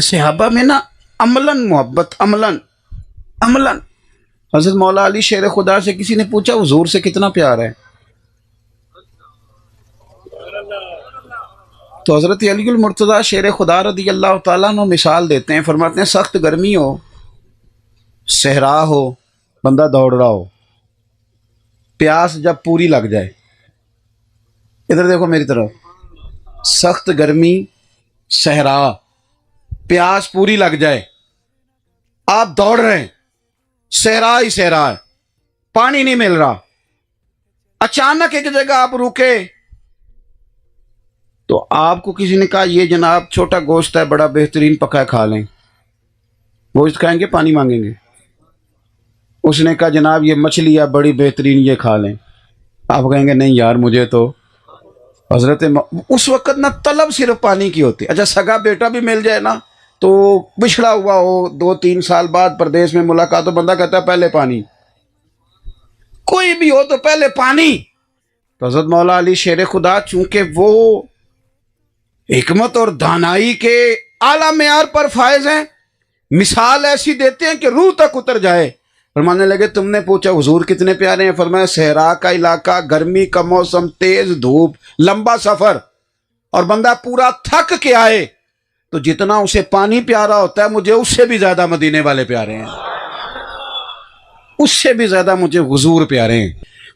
صحابہ میں نا عملاً محبت، عملاً عملاً حضرت مولا علی شیر خدا سے کسی نے پوچھا حضور سے کتنا پیار ہے، تو حضرت علی المرتضیٰ شیر خدا رضی اللہ تعالیٰ عنہ مثال دیتے ہیں، فرماتے ہیں سخت گرمی ہو، صحرا ہو، بندہ دوڑ رہا ہو، پیاس جب پوری لگ جائے، ادھر دیکھو میری طرف، سخت گرمی، صحرا، پیاس پوری لگ جائے، آپ دوڑ رہے ہیں، صحرا ہی صحرا ہے، پانی نہیں مل رہا، اچانک ایک جگہ آپ رکے تو آپ کو کسی نے کہا یہ جناب چھوٹا گوشت ہے بڑا بہترین پکا ہے کھا لیں، گوشت کھائیں گے پانی مانگیں گے؟ اس نے کہا جناب یہ مچھلی ہے بڑی بہترین یہ کھا لیں، آپ کہیں گے نہیں یار مجھے تو اس وقت نا طلب صرف پانی کی ہوتی ہے۔ اچھا سگا بیٹا بھی مل جائے نا تو بچھڑا ہوا ہو 2-3 سال بعد پردیس میں ملاقات تو بندہ کہتا ہے پہلے پانی، کوئی بھی ہو تو پہلے پانی۔ تو حضرت مولا علی شیر خدا چونکہ وہ حکمت اور دانائی کے اعلیٰ معیار پر فائز ہیں، مثال ایسی دیتے ہیں کہ روح تک اتر جائے۔ فرمانے لگے تم نے پوچھا حضور کتنے پیارے ہیں، فرمایا صحرا کا علاقہ، گرمی کا موسم، تیز دھوپ، لمبا سفر، اور بندہ پورا تھک کے آئے تو جتنا اسے پانی پیارا ہوتا ہے مجھے اس سے بھی زیادہ مدینے والے پیارے ہیں، اس سے بھی زیادہ مجھے حضور پیارے ہیں۔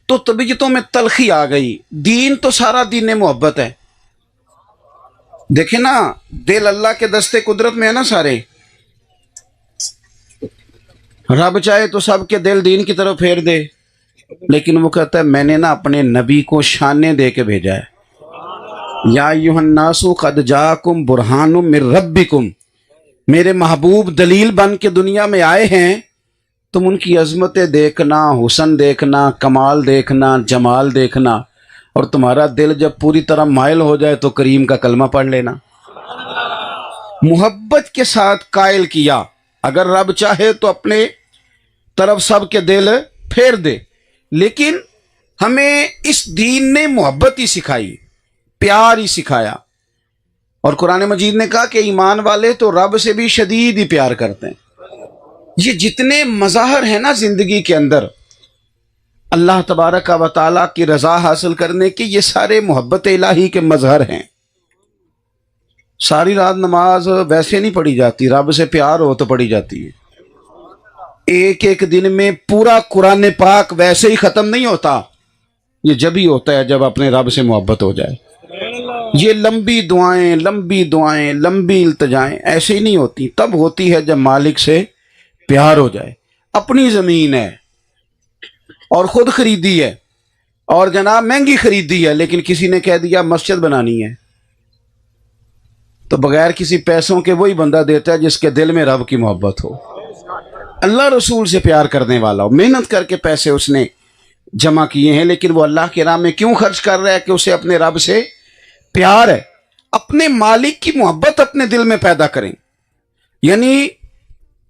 تو طبیعتوں میں تلخی آ گئی، دین تو سارا دین محبت ہے۔ دیکھیں نا دل اللہ کے دستے قدرت میں ہے نا سارے، رب چاہے تو سب کے دل دین کی طرف پھیر دے، لیکن وہ کہتا ہے میں نے نا اپنے نبی کو شانے دے کے بھیجا ہے، یا ایھا الناس قد جاءکم برہان من ربکم، میرے محبوب دلیل بن کے دنیا میں آئے ہیں، تم ان کی عظمتیں دیکھنا، حسن دیکھنا، کمال دیکھنا، جمال دیکھنا، اور تمہارا دل جب پوری طرح مائل ہو جائے تو کریم کا کلمہ پڑھ لینا۔ محبت کے ساتھ قائل کیا، اگر رب چاہے تو اپنے طرف سب کے دل پھیر دے، لیکن ہمیں اس دین نے محبت ہی سکھائی، پیار ہی سکھایا، اور قرآن مجید نے کہا کہ ایمان والے تو رب سے بھی شدید ہی پیار کرتے ہیں۔ یہ جتنے مظاہر ہیں نا زندگی کے اندر اللہ تبارک و تعالیٰ کی رضا حاصل کرنے کے، یہ سارے محبت الہی کے مظہر ہیں۔ ساری رات نماز ویسے نہیں پڑھی جاتی، رب سے پیار ہو تو پڑھی جاتی ہے۔ ایک ایک دن میں پورا قرآن پاک ویسے ہی ختم نہیں ہوتا، یہ جب ہی ہوتا ہے جب اپنے رب سے محبت ہو جائے۔ یہ لمبی دعائیں، لمبی دعائیں، لمبی التجائیں ایسے ہی نہیں ہوتی، تب ہوتی ہے جب مالک سے پیار ہو جائے۔ اپنی زمین ہے اور خود خریدی ہے، اور جناب مہنگی خریدی ہے، لیکن کسی نے کہہ دیا مسجد بنانی ہے، تو بغیر کسی پیسوں کے وہی بندہ دیتا ہے جس کے دل میں رب کی محبت ہو، اللہ رسول سے پیار کرنے والا ہو۔ محنت کر کے پیسے اس نے جمع کیے ہیں، لیکن وہ اللہ کے راہ میں کیوں خرچ کر رہا ہے؟ کہ اسے اپنے رب سے پیار ہے۔ اپنے مالک کی محبت اپنے دل میں پیدا کریں۔ یعنی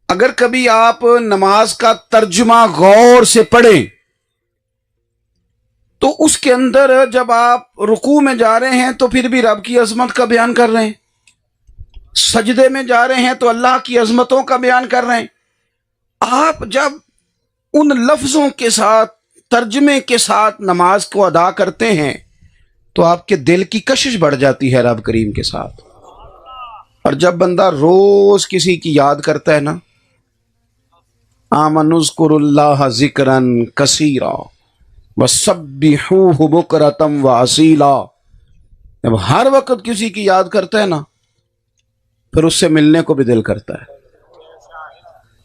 اگر کبھی آپ نماز کا ترجمہ غور سے پڑھیں تو اس کے اندر جب آپ رکوع میں جا رہے ہیں تو پھر بھی رب کی عظمت کا بیان کر رہے ہیں، سجدے میں جا رہے ہیں تو اللہ کی عظمتوں کا بیان کر رہے ہیں۔ آپ جب ان لفظوں کے ساتھ، ترجمے کے ساتھ نماز کو ادا کرتے ہیں تو آپ کے دل کی کشش بڑھ جاتی ہے رب کریم کے ساتھ۔ اور جب بندہ روز کسی کی یاد کرتا ہے نا، آمنوا اذکروا اللہ ذکرا کثیرا وسبحوہ بکرۃ واصیلا، جب ہر وقت کسی کی یاد کرتا ہے نا پھر اس سے ملنے کو بھی دل کرتا ہے۔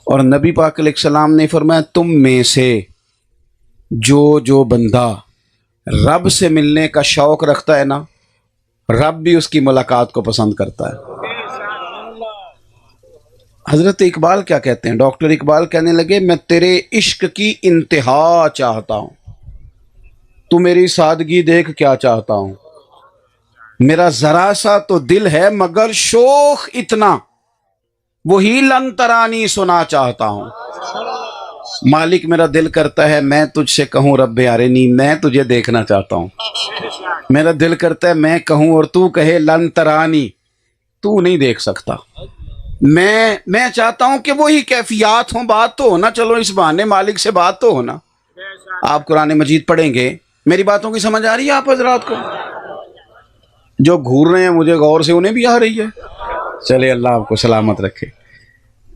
اور نبی پاک علیہ السلام نے فرمایا تم میں سے جو بندہ رب سے ملنے کا شوق رکھتا ہے نا، رب بھی اس کی ملاقات کو پسند کرتا ہے۔ حضرت اقبال کیا کہتے ہیں؟ ڈاکٹر اقبال کہنے لگے میں تیرے عشق کی انتہا چاہتا ہوں، تو میری سادگی دیکھ کیا چاہتا ہوں، میرا ذرا سا تو دل ہے مگر شوق اتنا، وہی لن ترانی سنا چاہتا ہوں۔ مالک میرا دل کرتا ہے میں تجھ سے کہوں رب ارنی، میں تجھے دیکھنا چاہتا ہوں۔ میرا دل کرتا ہے میں کہوں اور تو کہے لن ترانی، تو نہیں دیکھ سکتا۔ میں چاہتا ہوں کہ وہی کیفیات ہوں. بات تو ہونا، چلو اس بہانے مالک سے بات تو ہونا. آپ قرآن مجید پڑھیں گے، میری باتوں کی سمجھ آ رہی ہے آپ حضرات کو؟ جو گھور رہے ہیں مجھے غور سے، انہیں بھی آ رہی ہے. چلے اللہ آپ کو سلامت رکھے.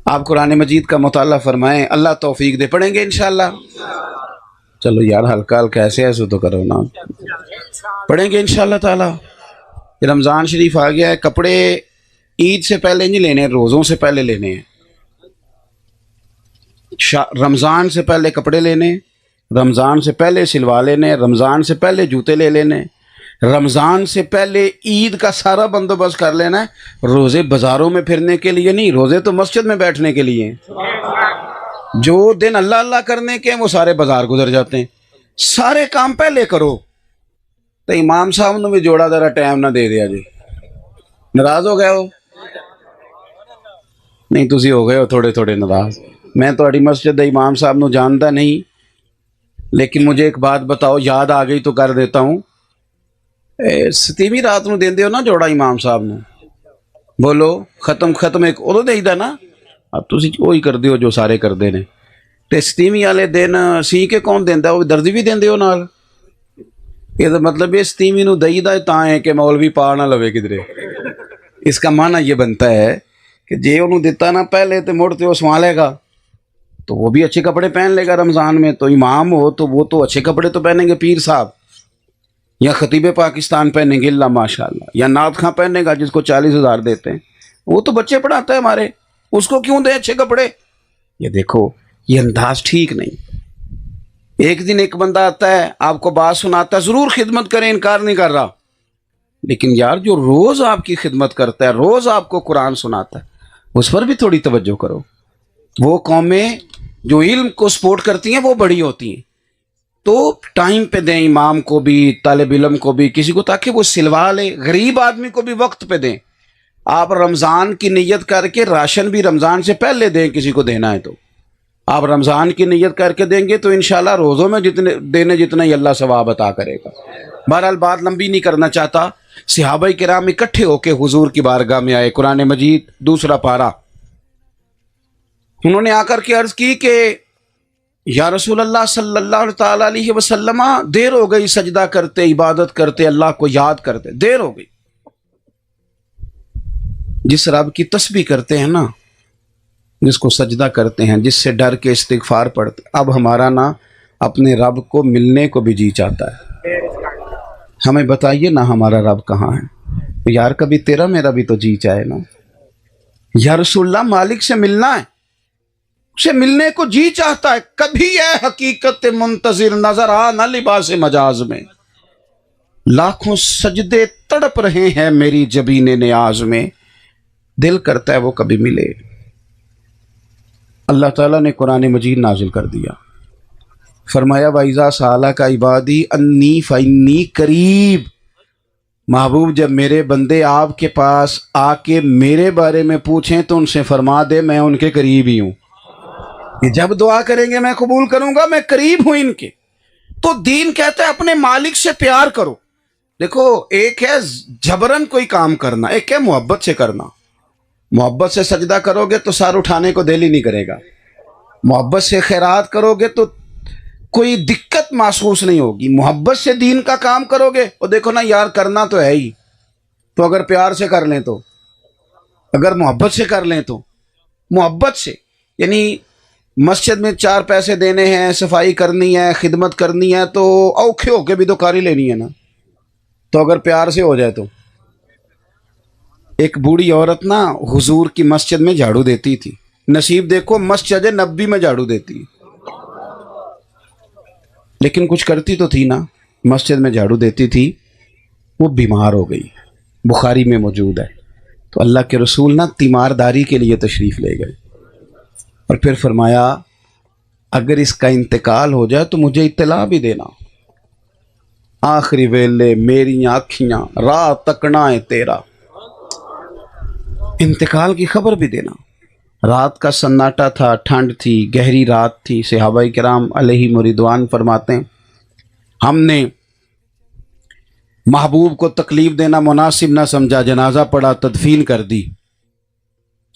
آپ قرآن مجید کا مطالعہ فرمائیں، اللہ توفیق دے. پڑھیں گے انشاءاللہ؟ چلو یار ہلکا ہلکا ایسے تو کرو نا. پڑھیں گے انشاءاللہ تعالی. رمضان شریف آ گیا ہے. کپڑے عید سے پہلے نہیں لینے، روزوں سے پہلے لینے ہیں. رمضان سے پہلے کپڑے لینے، رمضان سے پہلے سلوا لینے، رمضان سے پہلے جوتے لے لینے، رمضان سے پہلے عید کا سارا بندوبست کر لینا ہے. روزے بازاروں میں پھرنے کے لیے نہیں، روزے تو مسجد میں بیٹھنے کے لیے ہیں. جو دن اللہ اللہ کرنے کے ہیں وہ سارے بازار گزر جاتے ہیں. سارے کام پہلے کرو. تو امام صاحب نے بھی جوڑا ذرا ٹائم نہ دے دیا جی. ناراض ہو گئے ہو؟ نہیں تسی ہو گئے ہو تھوڑے تھوڑے ناراض. میں تھوڑی مسجد دے امام صاحب نو جانتا نہیں، لیکن مجھے ایک بات بتاؤ، یاد آ گئی تو کر دیتا ہوں. ستیویں رات نو دیندے ہو نا جوڑا امام صاحب نو؟ بولو ختم ایک ادو دے دا نا. اب تسی وہی کر دیو جو سارے کر دے نے. تے ستیویں والے دن سی کے کون دیندا؟ وہ دردی بھی دیندے ہو نال. یہ مطلب یہ ستیویں نو دئی دا تاں ہے کہ مولوی پا نہ لوے کدھرے. اس کا معنی یہ بنتا ہے کہ جے انہوں دیتا نا پہلے تے مڑ تے وہ سنبھالے گا تو وہ بھی اچھے کپڑے پہن لے گا رمضان میں. تو امام ہو تو وہ تو اچھے کپڑے تو پہنیں گے، پیر صاحب یا خطیب پاکستان پہنیں گے اللہ ماشاء اللہ، یا نعت خاں پہنے گا جس کو 40,000 دیتے ہیں. وہ تو بچے پڑھاتا ہے ہمارے، اس کو کیوں دے اچھے کپڑے؟ یہ دیکھو یہ انداز ٹھیک نہیں. ایک دن ایک بندہ آتا ہے آپ کو بات سناتا ہے، ضرور خدمت کریں، انکار نہیں کر رہا، لیکن یار جو روز آپ کی خدمت کرتا ہے، روز آپ کو قرآن سناتا ہے، اس پر بھی تھوڑی توجہ کرو. وہ قومیں جو علم کو سپورٹ کرتی ہیں وہ بڑی ہوتی ہیں. تو ٹائم پہ دیں امام کو بھی، طالب علم کو بھی، کسی کو، تاکہ وہ سلوا لے. غریب آدمی کو بھی وقت پہ دیں. آپ رمضان کی نیت کر کے راشن بھی رمضان سے پہلے دیں. کسی کو دینا ہے تو آپ رمضان کی نیت کر کے دیں گے تو انشاءاللہ روزوں میں جتنے دینے جتنا ہی اللہ ثواب عطا کرے گا. بہرحال بات لمبی نہیں کرنا چاہتا. صحابہ کرام اکٹھے ہو کے حضور کی بارگاہ میں آئے. قرآن مجید 2 پارہ. انہوں نے آ کر کے عرض کی کہ یا رسول اللہ صلی اللہ تعالی علیہ وسلم، دیر ہو گئی سجدہ کرتے، عبادت کرتے، اللہ کو یاد کرتے، دیر ہو گئی. جس رب کی تسبیح کرتے ہیں نا، جس کو سجدہ کرتے ہیں، جس سے ڈر کے استغفار پڑھتے، اب ہمارا نا اپنے رب کو ملنے کو بھی جی چاہتا ہے. ہمیں بتائیے نا ہمارا رب کہاں ہے؟ یار کبھی تیرا میرا بھی تو جی چاہے نا. یا رسول اللہ مالک سے ملنا ہے، اسے ملنے کو جی چاہتا ہے. کبھی اے حقیقت منتظر نظر آ نہ لباس مجاز میں، لاکھوں سجدے تڑپ رہے ہیں میری جبین نیاز میں. دل کرتا ہے وہ کبھی ملے. اللہ تعالیٰ نے قرآن مجید نازل کر دیا. فرمایا وَإِذَا سَأَلَكَ عِبَادِي أَنِّي فَإِنِّي قریب. محبوب جب میرے بندے آپ کے پاس آ کے میرے بارے میں پوچھیں تو ان سے فرما دے میں ان کے قریب ہی ہوں. جب دعا کریں گے میں قبول کروں گا، میں قریب ہوں ان کے. تو دین کہتا ہے اپنے مالک سے پیار کرو. دیکھو ایک ہے جبرن کوئی کام کرنا، ایک ہے محبت سے کرنا. محبت سے سجدہ کرو گے تو سر اٹھانے کو دل ہی نہیں کرے گا. محبت سے خیرات کرو گے تو کوئی دقت محسوس نہیں ہوگی. محبت سے دین کا کام کرو گے، وہ دیکھو نا یار کرنا تو ہے ہی، تو اگر پیار سے کر لیں تو، اگر محبت سے کر لیں تو، محبت سے یعنی مسجد میں 4 پیسے دینے ہیں، صفائی کرنی ہے، خدمت کرنی ہے، تو اوکھے ہو کے بھی تو کاری لینی ہے نا. تو اگر پیار سے ہو جائے تو. ایک بوڑھی عورت نا حضور کی مسجد میں جھاڑو دیتی تھی. نصیب دیکھو مسجد نبی میں جھاڑو دیتی، لیکن کچھ کرتی تو تھی نا. مسجد میں جھاڑو دیتی تھی. وہ بیمار ہو گئی، بخاری میں موجود ہے. تو اللہ کے رسول نا تیمارداری کے لیے تشریف لے گئے اور پھر فرمایا اگر اس کا انتقال ہو جائے تو مجھے اطلاع بھی دینا. آخری ویلے میری آنکھیاں راہ تکنا ہے تیرا، انتقال کی خبر بھی دینا. رات کا سناٹا تھا، ٹھنڈ تھی، گہری رات تھی. صحابہ کرام علیہ رضوان فرماتے ہیں ہم نے محبوب کو تکلیف دینا مناسب نہ سمجھا، جنازہ پڑھا، تدفین کر دی.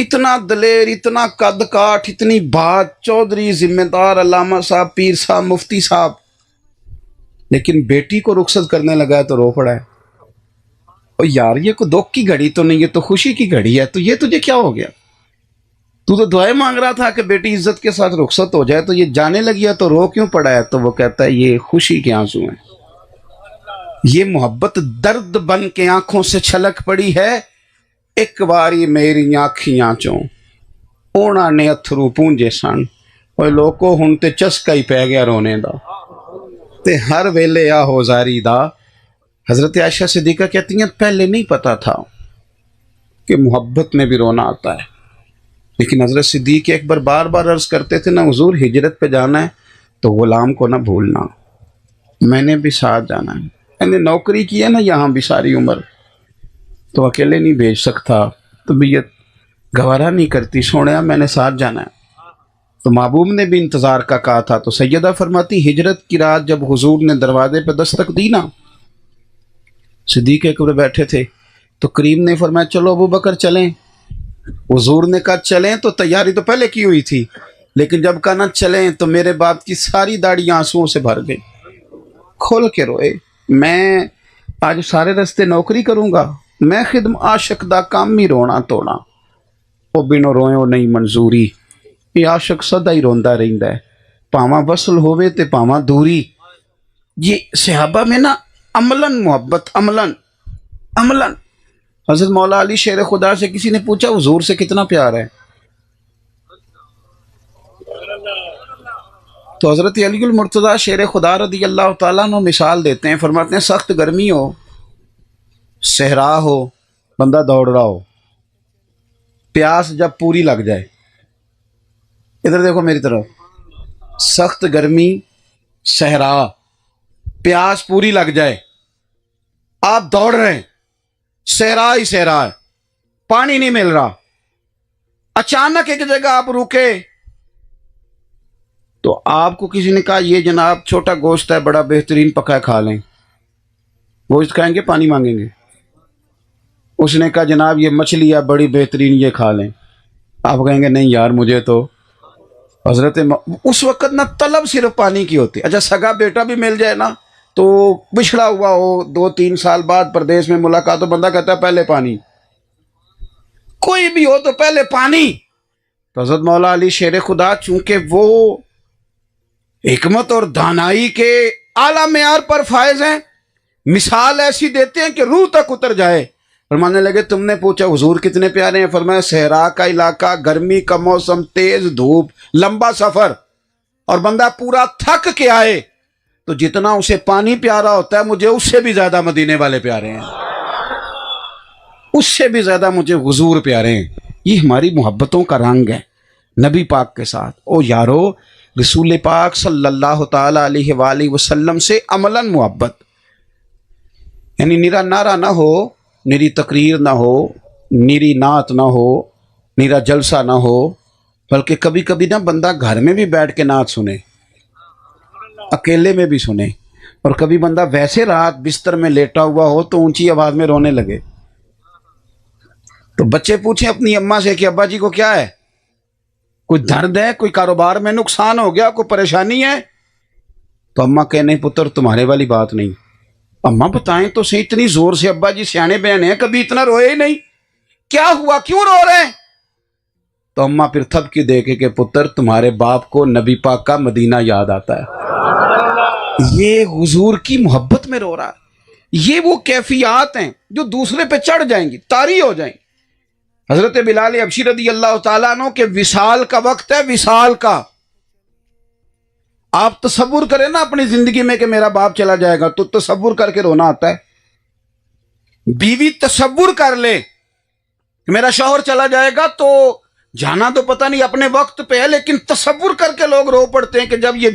اتنا دلیر، اتنا قد کاٹ، اتنی بات، چودھری، ذمہ دار، علامہ صاحب، پیر صاحب، مفتی صاحب، لیکن بیٹی کو رخصت کرنے لگا ہے تو رو پڑا ہے۔ اور یار یہ کوئی دکھ کی گھڑی تو نہیں، یہ تو خوشی کی گھڑی ہے، تو یہ تجھے کیا ہو گیا؟ تو دعائیں مانگ رہا تھا کہ بیٹی عزت کے ساتھ رخصت ہو جائے، تو یہ جانے لگی ہے تو رو کیوں پڑا ہے؟ تو وہ کہتا ہے یہ خوشی کے آنسو ہیں، یہ محبت درد بن کے آنکھوں سے چھلک پڑی ہے، ایک باری میری آنکھیاں چوں اونا نے اتھرو پونجے سن، اور لوکو ہن تے چسکا ہی پہ گیا رونے دا، تے ہر ویلے آ ہوزاری دا۔ حضرت عائشہ صدیقہ کہتی ہیں پہلے نہیں پتا تھا کہ محبت میں بھی رونا آتا ہے، لیکن حضرت صدیق اکبر بار بار عرض کرتے تھے نا حضور ہجرت پہ جانا ہے تو غلام کو نہ بھولنا، میں نے بھی ساتھ جانا ہے، میں نے نوکری کی ہے نا یہاں بھی ساری عمر، تو اکیلے نہیں بھیج سکتا، طبیعت گوارا نہیں کرتی، سوڑیا میں نے ساتھ جانا ہے۔ تو محبوب نے بھی انتظار کا کہا تھا، تو سیدہ فرماتی ہجرت کی رات جب حضور نے دروازے پہ دستک دی نا، صدیق اکبر بیٹھے تھے تو کریم نے فرمایا چلو ابو بکر چلیں۔ حضور نے کہا چلیں، تو تیاری تو پہلے کی ہوئی تھی، لیکن جب کہا نہ چلیں تو میرے باپ کی ساری داڑھی آنسوؤں سے بھر گئی، کھول کے روئے۔ میں آج سارے رستے نوکری کروں گا، میں خدم عاشق دا کام ہی رونا توڑا، وہ بینو روئے نہیں منظوری، یہ عاشق سدا ہی روندا رہندا ہے، پاواں وصل ہوئے تے پاواں دوری۔ یہ صحابہ میں نا عملاً محبت، عملاً حضرت مولا علی شیر خدا سے کسی نے پوچھا حضور سے کتنا پیار ہے، تو حضرت علی المرتضیٰ شیر خدا رضی اللہ تعالیٰ عنہ مثال دیتے ہیں، فرماتے ہیں سخت گرمی ہو، صحرا ہو، بندہ دوڑ رہا ہو، پیاس جب پوری لگ جائے، ادھر دیکھو میری طرف، سخت گرمی، صحرا، پیاس پوری لگ جائے، آپ دوڑ رہے ہیں، صحرا ہی صحرا ہے، پانی نہیں مل رہا، اچانک ایک جگہ آپ رکے تو آپ کو کسی نے کہا یہ جناب چھوٹا گوشت ہے بڑا بہترین پکا ہے کھا لیں، گوشت کھائیں گے پانی مانگیں گے؟ اس نے کہا جناب یہ مچھلی ہے بڑی بہترین یہ کھا لیں، آپ کہیں گے نہیں یار مجھے تو اس وقت نہ طلب صرف پانی کی ہوتی، اچھا سگا بیٹا بھی مل جائے نا تو بچھڑا ہوا ہو 2-3 سال بعد پردیس میں ملاقات ہو، بندہ کہتا ہے پہلے پانی، کوئی بھی ہو تو پہلے پانی۔ تو حضرت مولا علی شیر خدا چونکہ وہ حکمت اور دانائی کے اعلیٰ معیار پر فائز ہیں، مثال ایسی دیتے ہیں کہ روح تک اتر جائے۔ فرمانے لگے تم نے پوچھا حضور کتنے پیارے ہیں، فرمایا صحرا کا علاقہ، گرمی کا موسم، تیز دھوپ، لمبا سفر، اور بندہ پورا تھک کے آئے تو جتنا اسے پانی پیارا ہوتا ہے مجھے اس سے بھی زیادہ مدینے والے پیارے ہیں، اس سے بھی زیادہ مجھے حضور پیارے ہیں۔ یہ ہماری محبتوں کا رنگ ہے نبی پاک کے ساتھ۔ او یارو رسول پاک صلی اللہ تعالی علیہ وآلہ وسلم سے عملاً محبت، یعنی نیرا نعرہ نہ ہو، نیری تقریر نہ ہو، نیری نعت نہ ہو، نیرا جلسہ نہ ہو، بلکہ کبھی کبھی نا بندہ گھر میں بھی بیٹھ کے نعت سنے، اکیلے میں بھی سنے، اور کبھی بندہ ویسے رات بستر میں لیٹا ہوا ہو تو اونچی آواز میں رونے لگے، تو بچے پوچھیں اپنی اماں سے کہ ابا جی کو کیا ہے، کوئی درد ہے، کوئی کاروبار میں نقصان ہو گیا، کوئی پریشانی ہے، تو اماں کہ نہیں پتر تمہارے والی بات نہیں، اماں بتائیں تو صحیح اتنی زور سے، ابا جی سیانے بیانے ہیں کبھی اتنا روئے ہی نہیں، کیا ہوا کیوں رو رہے ہیں؟ تو اماں پھر تھپ کی دیکھے کہ پتر تمہارے باپ کو نبی پاک کا مدینہ یاد آتا ہے، یہ حضور کی محبت میں رو رہا ہے۔ یہ وہ کیفیات ہیں جو دوسرے پہ چڑھ جائیں گی، طاری ہو جائیں گی۔ حضرت بلال حبشی رضی اللہ تعالیٰ عنہ کے وصال کا وقت ہے، وصال کا، آپ تصور کریں نا اپنی زندگی میں کہ میرا باپ چلا جائے گا تو تصور کر کے رونا آتا ہے، بیوی تصور کر لے کہ میرا شوہر چلا جائے گا تو جانا تو پتہ نہیں اپنے وقت پہ ہے، لیکن تصور کر کے لوگ رو پڑتے ہیں کہ جب یہ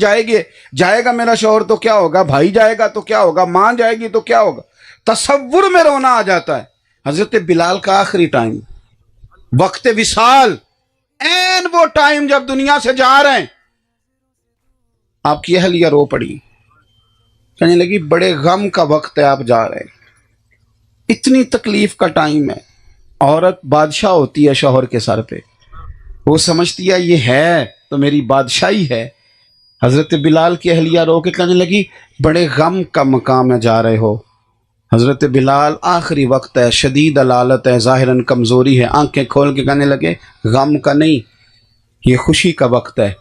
جائے گا میرا شوہر تو کیا ہوگا، بھائی جائے گا تو کیا ہوگا، ماں جائے گی تو کیا ہوگا، تصور میں رونا آ جاتا ہے۔ حضرت بلال کا آخری ٹائم، وقت وصال، این وہ ٹائم جب دنیا سے جا رہے ہیں، آپ کی اہلیہ رو پڑی، کہنے لگی بڑے غم کا وقت ہے آپ جا رہے ہیں، اتنی تکلیف کا ٹائم ہے، عورت بادشاہ ہوتی ہے شوہر کے سر پہ، وہ سمجھتی ہے یہ ہے تو میری بادشاہی ہے۔ حضرت بلال کی اہلیہ رو کے کہنے لگی بڑے غم کا مقام میں جا رہے ہو۔ حضرت بلال آخری وقت ہے، شدید علالت ہے، ظاہراً کمزوری ہے، آنکھیں کھول کے کہنے لگے غم کا نہیں، یہ خوشی کا وقت ہے،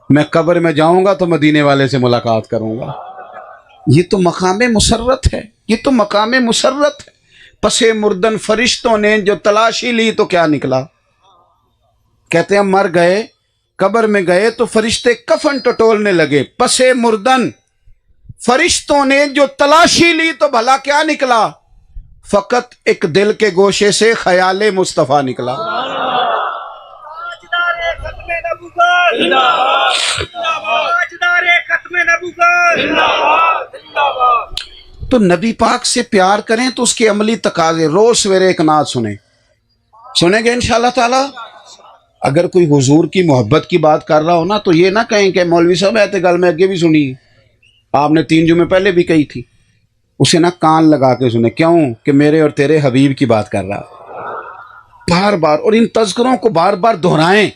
میں قبر میں جاؤں گا تو مدینے والے سے ملاقات کروں گا۔ یہ تو مقام مسرت ہے، یہ تو مقام مسرت ہے۔ پس مردن فرشتوں نے جو تلاشی لی تو کیا نکلا؟ کہتے ہیں مر گئے، قبر میں گئے تو فرشتے کفن ٹٹولنے لگے، پس مردن فرشتوں نے جو تلاشی لی تو بھلا کیا نکلا؟ فقط ایک دل کے گوشے سے خیال مصطفیٰ نکلا۔ تو نبی پاک سے پیار کریں تو اس کے عملی تقاضے، روز سویرے ایک نعت سنیں گے انشاءاللہ تعالی۔ اگر کوئی حضور کی محبت کی بات کر رہا ہو نا تو یہ نہ کہیں کہ مولوی صاحب ایتے گل میں اگے بھی سنی، آپ نے 3 جمعے پہلے بھی کہی تھی، اسے نہ کان لگا کے سنیں، کیوں کہ میرے اور تیرے حبیب کی بات کر رہا، بار بار، اور ان تذکروں کو بار بار دہرائیں،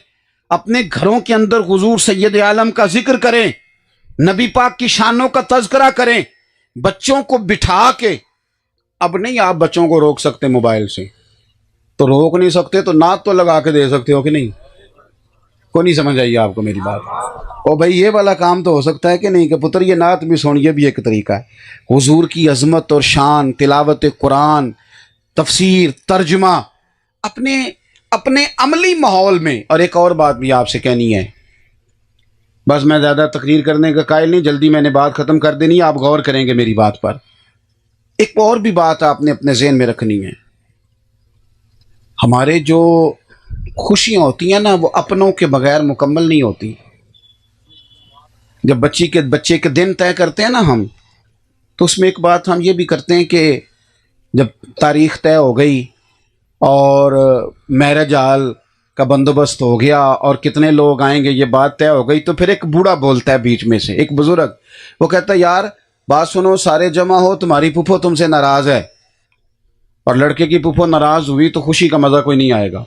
اپنے گھروں کے اندر حضور سید عالم کا ذکر کریں، نبی پاک کی شانوں کا تذکرہ کریں، بچوں کو بٹھا کے۔ اب نہیں آپ بچوں کو روک سکتے موبائل سے، تو روک نہیں سکتے تو نعت تو لگا کے دے سکتے ہو کہ نہیں؟ کوئی نہیں سمجھ آئیے آپ کو میری بات؟ او بھائی یہ والا کام تو ہو سکتا ہے کہ نہیں کہ پتر یہ نعت بھی سن، یہ بھی ایک طریقہ ہے۔ حضور کی عظمت اور شان، تلاوت قرآن، تفسیر، ترجمہ اپنے عملی ماحول میں۔ اور ایک اور بات بھی آپ سے کہنی ہے، بس میں زیادہ تقریر کرنے کا قائل نہیں، جلدی میں نے بات ختم کر دینی، آپ غور کریں گے میری بات پر۔ ایک اور بھی بات آپ نے اپنے ذہن میں رکھنی ہے، ہمارے جو خوشیاں ہوتی ہیں نا وہ اپنوں کے بغیر مکمل نہیں ہوتی۔ جب بچے کے دن طے کرتے ہیں نا ہم، تو اس میں ایک بات ہم یہ بھی کرتے ہیں کہ جب تاریخ طے ہو گئی اور میرج ہال کا بندوبست ہو گیا اور کتنے لوگ آئیں گے یہ بات طے ہو گئی، تو پھر ایک بوڑھا بولتا ہے بیچ میں سے، ایک بزرگ، وہ کہتا ہے یار بات سنو، سارے جمع ہو، تمہاری پھپھو تم سے ناراض ہے، اور لڑکے کی پھپھو ناراض ہوئی تو خوشی کا مزہ کوئی نہیں آئے گا،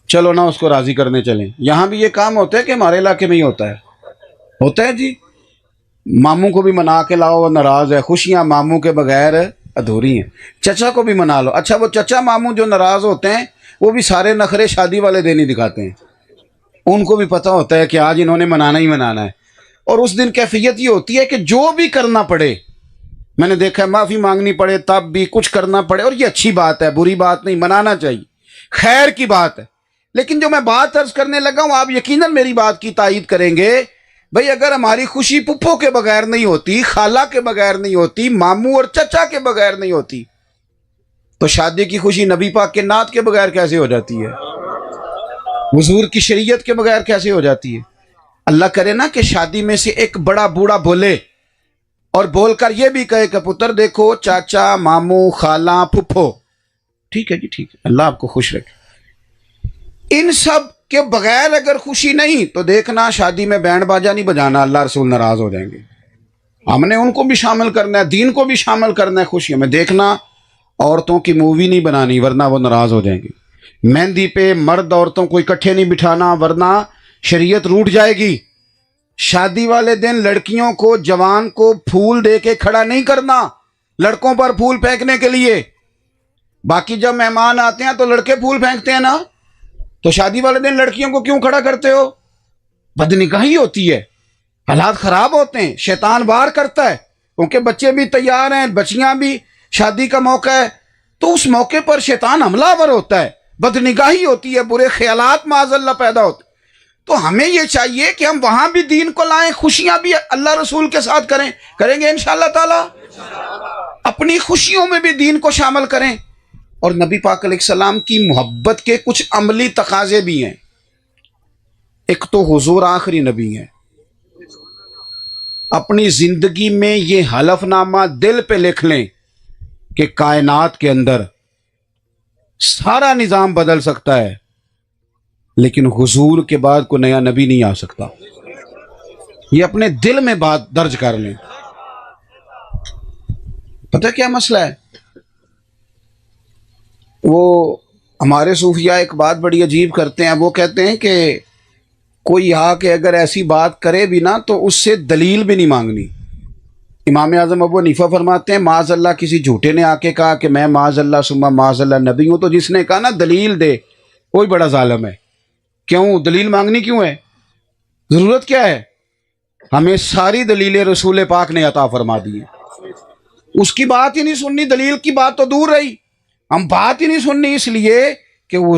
چلو نا اس کو راضی کرنے چلیں۔ یہاں بھی یہ کام ہوتا ہے کہ ہمارے علاقے میں ہی ہوتا ہے جی، ماموں کو بھی منا کے لاؤ، وہ ناراض ہے، خوشیاں ماموں کے بغیر ادھوری ہیں، چچا کو بھی منا لو۔ اچھا وہ چچا ماموں جو ناراض ہوتے ہیں وہ بھی سارے نخرے شادی والے دن ہی دکھاتے ہیں، ان کو بھی پتہ ہوتا ہے کہ آج انہوں نے منانا ہی منانا ہے، اور اس دن کیفیت یہ ہوتی ہے کہ جو بھی کرنا پڑے، میں نے دیکھا ہے معافی مانگنی پڑے تب بھی کچھ کرنا پڑے، اور یہ اچھی بات ہے، بری بات نہیں، منانا چاہیے، خیر کی بات ہے۔ لیکن جو میں بات عرض کرنے لگا ہوں آپ یقیناً میری بات کی تائید کریں گے، بھئی اگر ہماری خوشی پھپھو کے بغیر نہیں ہوتی، خالہ کے بغیر نہیں ہوتی، ماموں اور چچا کے بغیر نہیں ہوتی، تو شادی کی خوشی نبی پاک کے نعت کے بغیر کیسے ہو جاتی ہے؟ حضور کی شریعت کے بغیر کیسے ہو جاتی ہے؟ اللہ کرے نا کہ شادی میں سے ایک بڑا بوڑھا بولے اور بول کر یہ بھی کہے کہ پتر دیکھو چاچا، ماموں، خالہ، پھپھو، ٹھیک ہے جی ٹھیک ہے، اللہ آپ کو خوش رکھے، ان سب کے بغیر اگر خوشی نہیں تو دیکھنا شادی میں بینڈ باجا نہیں بجانا، اللہ رسول ناراض ہو جائیں گے۔ ہم نے ان کو بھی شامل کرنا ہے، دین کو بھی شامل کرنا ہے خوشیوں میں، دیکھنا عورتوں کی مووی نہیں بنانی ورنہ وہ ناراض ہو جائیں گے، مہندی پہ مرد عورتوں کو اکٹھے نہیں بٹھانا ورنہ شریعت روٹ جائے گی، شادی والے دن لڑکیوں کو، جوان کو پھول دے کے کھڑا نہیں کرنا لڑکوں پر پھول پھینکنے کے لیے، باقی جب مہمان آتے ہیں تو لڑکے پھول پھینکتے ہیں نا، تو شادی والے دن لڑکیوں کو کیوں کھڑا کرتے ہو؟ بدنگاہی ہوتی ہے، حالات خراب ہوتے ہیں، شیطان وار کرتا ہے، کیونکہ بچے بھی تیار ہیں، بچیاں بھی، شادی کا موقع ہے، تو اس موقع پر شیطان حملہ آور ہوتا ہے، بدنگاہی ہوتی ہے، برے خیالات معاذ اللہ پیدا ہوتے ہیں۔ تو ہمیں یہ چاہیے کہ ہم وہاں بھی دین کو لائیں، خوشیاں بھی اللہ رسول کے ساتھ کریں گے انشاءاللہ تعالی، اپنی خوشیوں میں بھی دین کو شامل کریں۔ اور نبی پاک علیہ السلام کی محبت کے کچھ عملی تقاضے بھی ہیں۔ ایک تو حضور آخری نبی ہیں، اپنی زندگی میں یہ حلف نامہ دل پہ لکھ لیں کہ کائنات کے اندر سارا نظام بدل سکتا ہے لیکن حضور کے بعد کوئی نیا نبی نہیں آ سکتا، یہ اپنے دل میں بات درج کر لیں۔ پتہ کیا مسئلہ ہے؟ وہ ہمارے صوفیاء ایک بات بڑی عجیب کرتے ہیں، وہ کہتے ہیں کہ کوئی آ کے اگر ایسی بات کرے بھی نا تو اس سے دلیل بھی نہیں مانگنی۔ امام اعظم ابو حنیفہ فرماتے ہیں معاذ اللہ کسی جھوٹے نے آ کے کہا کہ میں معاذ اللہ ثم معاذ اللہ نبی ہوں، تو جس نے کہا نا دلیل دے کوئی بڑا ظالم ہے۔ کیوں دلیل مانگنی کیوں ہے؟ ضرورت کیا ہے؟ ہمیں ساری دلیلیں رسول پاک نے عطا فرما دی ہیں، اس کی بات ہی نہیں سننی، دلیل کی بات تو دور رہی، ہم بات ہی نہیں سننی، اس لیے کہ وہ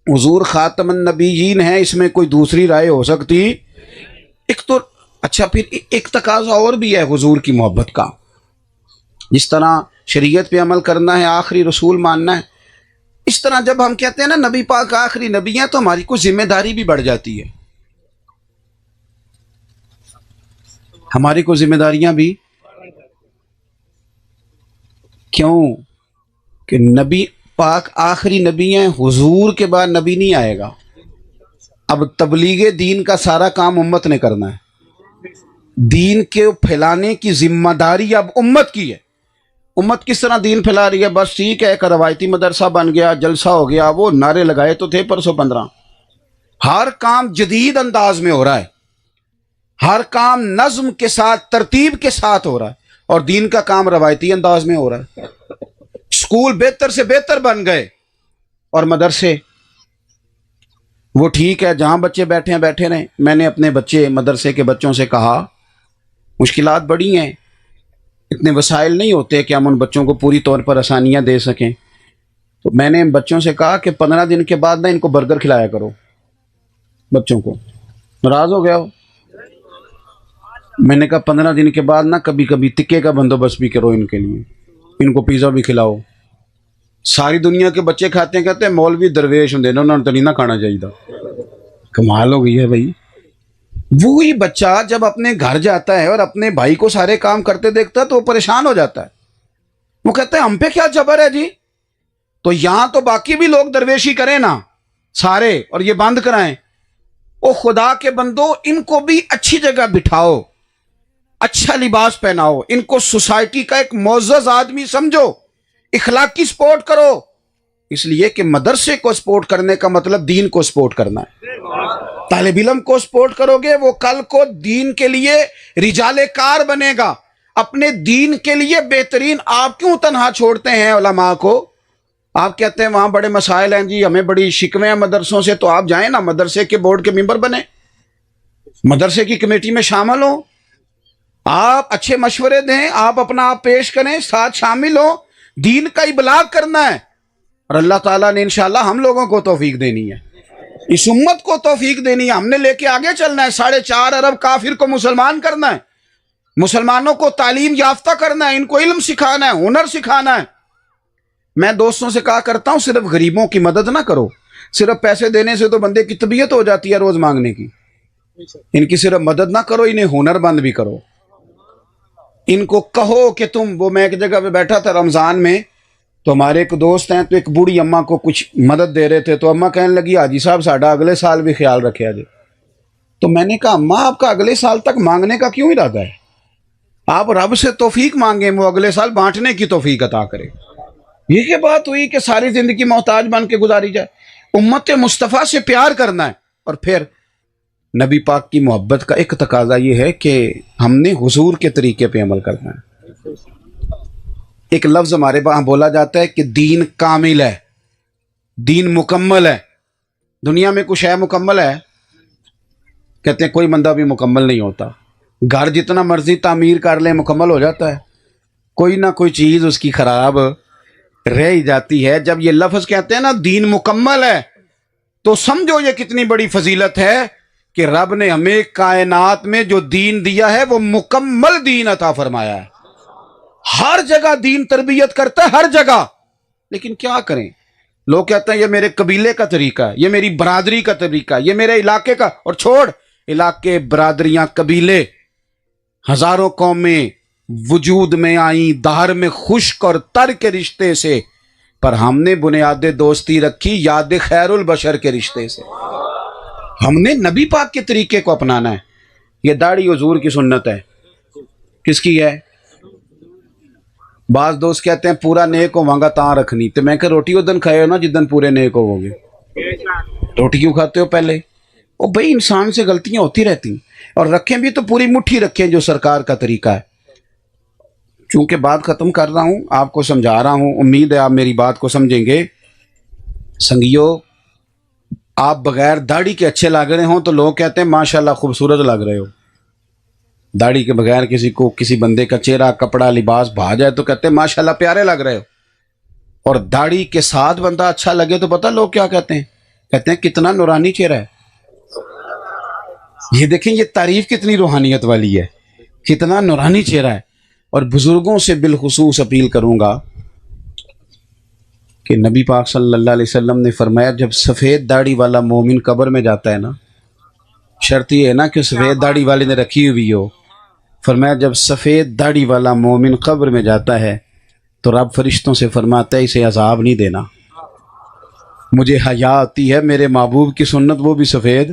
حضور خاتم النبیین ہیں، اس میں کوئی دوسری رائے ہو سکتی ایک تو۔ اچھا پھر ایک تقاضا اور بھی ہے حضور کی محبت کا، جس طرح شریعت پہ عمل کرنا ہے، آخری رسول ماننا ہے، اس طرح جب ہم کہتے ہیں نا نبی پاک آخری نبی ہیں تو ہماری کوئی ذمہ داری بھی بڑھ جاتی ہے، ہماری کوئی ذمہ داریاں بھی۔ کیوں کہ نبی پاک آخری نبی ہیں، حضور کے بعد نبی نہیں آئے گا، اب تبلیغ دین کا سارا کام امت نے کرنا ہے، دین کے پھیلانے کی ذمہ داری اب امت کی ہے۔ امت کس طرح دین پھیلا رہی ہے؟ بس ٹھیک ہے، ایک روایتی مدرسہ بن گیا، جلسہ ہو گیا، وہ نعرے لگائے تو تھے پرسوں 15، ہر کام جدید انداز میں ہو رہا ہے، ہر کام نظم کے ساتھ ترتیب کے ساتھ ہو رہا ہے، اور دین کا کام روایتی انداز میں ہو رہا ہے۔ اسکول بہتر سے بہتر بن گئے اور مدرسے وہ ٹھیک ہے جہاں بچے بیٹھے ہیں بیٹھے رہیں۔ میں نے اپنے بچے مدرسے کے بچوں سے کہا مشکلات بڑی ہیں، اتنے وسائل نہیں ہوتے کہ ہم ان بچوں کو پوری طور پر آسانیاں دے سکیں، تو میں نے بچوں سے کہا کہ 15 دن کے بعد نہ ان کو برگر کھلایا کرو۔ بچوں کو ناراض ہو گیا ہو، میں نے کہا 15 دن کے بعد نہ کبھی کبھی تکے کا بندوبست بھی کرو ان کے لیے، ان کو پیزا بھی کھلاؤ۔ ساری دنیا کے بچے کھاتے ہیں، کہتے ہیں مولوی درویش ہوں انہوں نے تو نہیں نہ کھانا چاہیے۔ کمال ہو گئی ہے بھائی، وہی بچہ جب اپنے گھر جاتا ہے اور اپنے بھائی کو سارے کام کرتے دیکھتا ہے تو وہ پریشان ہو جاتا ہے، وہ کہتا ہے ہم پہ کیا جبر ہے جی، تو یہاں تو باقی بھی لوگ درویشی کریں نا سارے اور یہ بند کرائیں۔ او خدا کے بندو، ان کو بھی اچھی جگہ بٹھاؤ، اچھا لباس پہناؤ، ان کو سوسائٹی کا ایک معزز آدمی سمجھو، اخلاقی سپورٹ کرو، اس لیے کہ مدرسے کو سپورٹ کرنے کا مطلب دین کو سپورٹ کرنا ہے۔ طالب علم کو سپورٹ کرو گے وہ کل کو دین کے لیے رجال کار بنے گا، اپنے دین کے لیے بہترین۔ آپ کیوں تنہا چھوڑتے ہیں علماء کو؟ آپ کہتے ہیں وہاں بڑے مسائل ہیں جی، ہمیں بڑی شکوے ہیں مدرسوں سے، تو آپ جائیں نا مدرسے کے بورڈ کے ممبر بنیں، مدرسے کی کمیٹی میں شامل ہوں، آپ اچھے مشورے دیں، آپ اپنا آپ پیش کریں، ساتھ شامل ہوں، دین کا ابلاغ کرنا ہے، اور اللہ تعالیٰ نے انشاءاللہ ہم لوگوں کو توفیق دینی ہے، اس امت کو توفیق دینی ہے، ہم نے لے کے آگے چلنا ہے، 4.5 ارب کافر کو مسلمان کرنا ہے، مسلمانوں کو تعلیم یافتہ کرنا ہے، ان کو علم سکھانا ہے، ہنر سکھانا ہے۔ میں دوستوں سے کہا کرتا ہوں صرف غریبوں کی مدد نہ کرو، صرف پیسے دینے سے تو بندے کی طبیعت ہو جاتی ہے روز مانگنے کی، ان کی صرف مدد نہ کرو، انہیں ہنر بند بھی کرو، ان کو کہو کہ تم، وہ میں ایک جگہ پہ بیٹھا تھا رمضان میں، تو ہمارے ایک دوست ہیں تو ایک بوڑھی اماں کو کچھ مدد دے رہے تھے، تو اماں کہنے لگی حاجی صاحب ساڈا اگلے سال بھی خیال رکھے جی۔ تو میں نے کہا اماں آپ کا اگلے سال تک مانگنے کا کیوں ارادہ ہے؟ آپ رب سے توفیق مانگیں، وہ اگلے سال بانٹنے کی توفیق عطا کرے۔ یہ کیا بات ہوئی کہ ساری زندگی محتاج بن کے گزاری جائے؟ امت مصطفیٰ سے پیار کرنا ہے، اور پھر نبی پاک کی محبت کا ایک تقاضا یہ ہے کہ ہم نے حضور کے طریقے پہ عمل کرنا ہے۔ ایک لفظ ہمارے وہاں بولا جاتا ہے کہ دین کامل ہے، دین مکمل ہے۔ دنیا میں کچھ ہے مکمل ہے؟ کہتے ہیں کوئی بندہ بھی مکمل نہیں ہوتا، گھر جتنا مرضی تعمیر کر لیں مکمل ہو جاتا ہے، کوئی نہ کوئی چیز اس کی خراب رہ ہی جاتی ہے۔ جب یہ لفظ کہتے ہیں نا دین مکمل ہے، تو سمجھو یہ کتنی بڑی فضیلت ہے کہ رب نے ہمیں کائنات میں جو دین دیا ہے وہ مکمل دین عطا فرمایا ہے۔ ہر جگہ دین تربیت کرتا ہے، ہر جگہ، لیکن کیا کریں؟ لوگ کہتے ہیں یہ میرے قبیلے کا طریقہ ہے، یہ میری برادری کا طریقہ ہے، یہ میرے علاقے کا، اور چھوڑ علاقے، برادریاں، قبیلے، ہزاروں قومیں وجود میں آئیں دہر میں خشک اور تر کے رشتے سے، پر ہم نے بنیاد دوستی رکھی یاد خیر البشر کے رشتے سے۔ ہم نے نبی پاک کے طریقے کو اپنانا ہے۔ یہ داڑھی حضور کی سنت ہے، کس کی ہے؟ بعض دوست کہتے ہیں پورا نیک ہوواں گا تاں رکھنی، تو میں کہ روٹی اس دن کھائے ہو نا جس دن پورے نیک ہوو گے، روٹی کیوں کھاتے ہو پہلے؟ او بھائی انسان سے غلطیاں ہوتی رہتی ہیں، اور رکھیں بھی تو پوری مٹھی رکھیں جو سرکار کا طریقہ ہے۔ چونکہ بات ختم کر رہا ہوں، آپ کو سمجھا رہا ہوں، امید ہے آپ میری بات کو سمجھیں گے۔ سنگیو، آپ بغیر داڑھی کے اچھے لگ رہے ہوں تو لوگ کہتے ہیں ماشاءاللہ خوبصورت لگ رہے ہو، داڑھی کے بغیر کسی بندے کا چہرہ کپڑا لباس بھا جائے تو کہتے ہیں ماشاءاللہ پیارے لگ رہے ہو، اور داڑھی کے ساتھ بندہ اچھا لگے تو پتہ لوگ کیا کہتے ہیں؟ کہتے ہیں کتنا نورانی چہرہ ہے۔ یہ دیکھیں یہ تعریف کتنی روحانیت والی ہے، کتنا نورانی چہرہ ہے۔ اور بزرگوں سے بالخصوص اپیل کروں گا کہ نبی پاک صلی اللہ علیہ وسلم نے فرمایا جب سفید داڑھی والا مومن قبر میں جاتا ہے نا، شرط یہ ہے نا کہ سفید داڑھی والے نے رکھی ہوئی ہو، فرمایا جب سفید داڑھی والا مومن قبر میں جاتا ہے تو رب فرشتوں سے فرماتا ہے اسے عذاب نہیں دینا، مجھے حیا آتی ہے میرے محبوب کی سنت وہ بھی سفید۔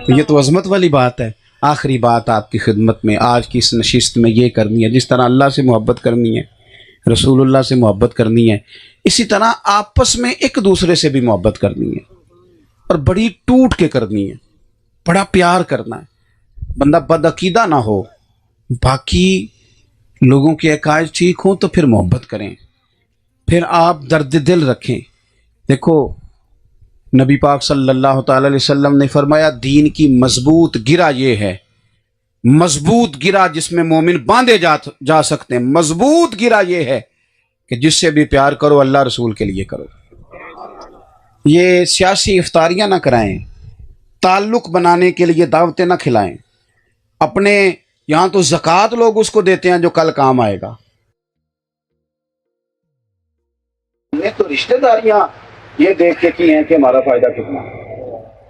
یہ تو عظمت والی بات ہے۔ آخری بات آپ کی خدمت میں آج کی اس نشست میں یہ کرنی ہے، جس طرح اللہ سے محبت کرنی ہے، رسول اللہ سے محبت کرنی ہے، اسی طرح آپس میں ایک دوسرے سے بھی محبت کرنی ہے، اور بڑی ٹوٹ کے کرنی ہے، بڑا پیار کرنا ہے، بندہ بدعقیدہ نہ ہو، باقی لوگوں کے عقائد ٹھیک ہوں تو پھر محبت کریں، پھر آپ درد دل رکھیں۔ دیکھو نبی پاک صلی اللہ تعالی علیہ وسلم نے فرمایا دین کی مضبوط گرہ یہ ہے، مضبوط گرہ جس میں مومن باندھے جا سکتے ہیں، مضبوط گرہ یہ ہے کہ جس سے بھی پیار کرو اللہ رسول کے لیے کرو۔ یہ سیاسی افطاریاں نہ کرائیں، تعلق بنانے کے لیے دعوتیں نہ کھلائیں، اپنے یہاں تو زکوٰۃ لوگ اس کو دیتے ہیں جو کل کام آئے گا۔ ہم نے تو رشتہ داریاں یہ دیکھ کے کی ہیں کہ ہمارا فائدہ کتنا،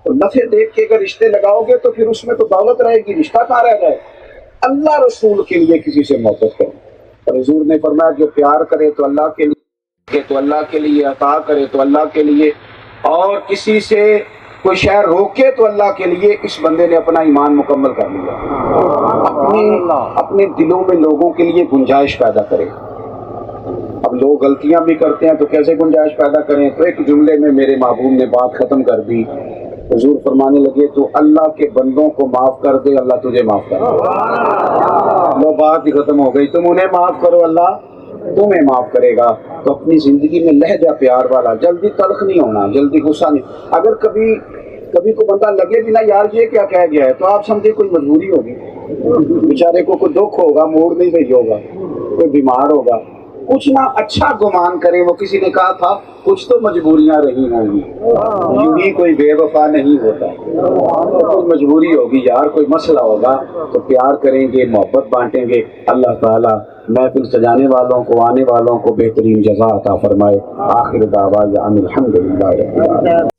تو نفع دیکھ کے اگر رشتے لگاؤ گے تو پھر اس میں تو دولت رہے گی، رشتہ کہاں رہ جائے۔ اللہ رسول کے لیے کسی سے محبت کرو، اور حضور نے فرمایا جو پیار کرے تو اللہ کے لیے، تو اللہ کے لیے، عطا کرے تو اللہ کے لیے، اور کسی سے کوئی شے روکے تو اللہ کے لیے، اس بندے نے اپنا ایمان مکمل کر لیا۔ اپنے دلوں میں لوگوں کے لیے گنجائش پیدا کرے۔ اب لوگ غلطیاں بھی کرتے ہیں تو کیسے گنجائش پیدا کریں؟ تو ایک جملے میں میرے محبوب نے بات ختم کر دی، حضور فرمانے لگے تو اللہ کے بندوں کو معاف کر دے اللہ تجھے معاف کر دے۔ وہ بات ہی ختم ہو گئی، تم انہیں معاف کرو اللہ تمہیں معاف کرے گا۔ تو اپنی زندگی میں لہجہ پیار والا، جلدی تلخ نہیں ہونا، جلدی غصہ نہیں۔ اگر کبھی کو بندہ لگے بھی نا یار یہ کیا کہہ گیا ہے، تو آپ سمجھے کوئی مجبوری ہوگی، بیچارے کو کوئی دکھ ہوگا، موڈ نہیں صحیح ہوگا، کوئی بیمار ہوگا، کچھ نہ اچھا گمان کرے۔ وہ کسی نے کہا تھا کچھ تو مجبوریاں رہی ہوں گی، یوں ہی کوئی بے وفا نہیں ہوتا، کوئی مجبوری ہوگی یار، کوئی مسئلہ ہوگا، تو پیار کریں گے، محبت بانٹیں گے۔ اللہ تعالیٰ محفل سجانے والوں کو، آنے والوں کو بہترین جزا عطا فرمائے۔ آخر دعوانا ان الحمدللہ رب العالمین۔